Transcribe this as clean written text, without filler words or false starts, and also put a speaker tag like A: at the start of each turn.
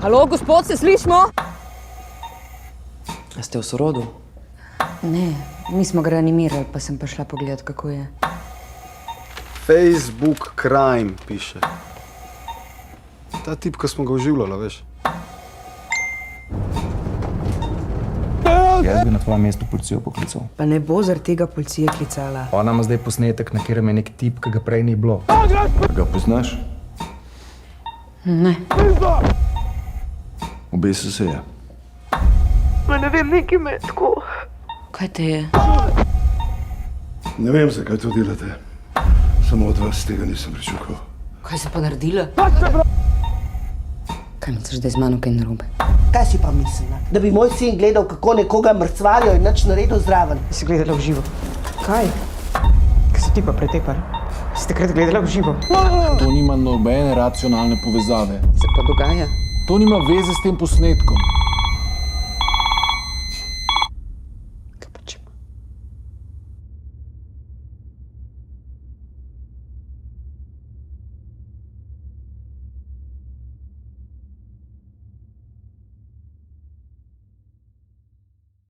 A: Halo, gospod, se slišimo?
B: A ste v sorodu?
C: Ne, mi smo ga reanimirali, pa sem prišla pogledat, kako je.
D: Facebook crime piše. Ta tip, ko smo ga oživljali, veš.
E: Jaz bi na tvojem mestu policijo poklical.
F: Pa ne bo zaradi tega policija klicala.
E: Ona ima zdaj posnetek, na katerem je nek tip, ki ga prej ni bilo.
G: Ga poznaš?
C: Ne.
G: Obesil se je.
A: Ne vem, nekaj me tako.
C: Kaj te je?
G: Ne vem, zakaj to delate. Samo od vas tega nisem pričakoval.
C: Kaj si pa naredila? Kaj misliš, da je z mano kaj narobe?
H: Kaj si pa mislila? Da bi moj sin gledal, kako nekoga mrcvarijo in nič naredil zraven?
F: Si gledala v živo. Kaj? Kaj si ti pa pretepar? Si takrat gledala v živo?
I: To nima nobene racionalne povezave.
C: Se pa dogaja.
I: To nima veze s tem posnetkom.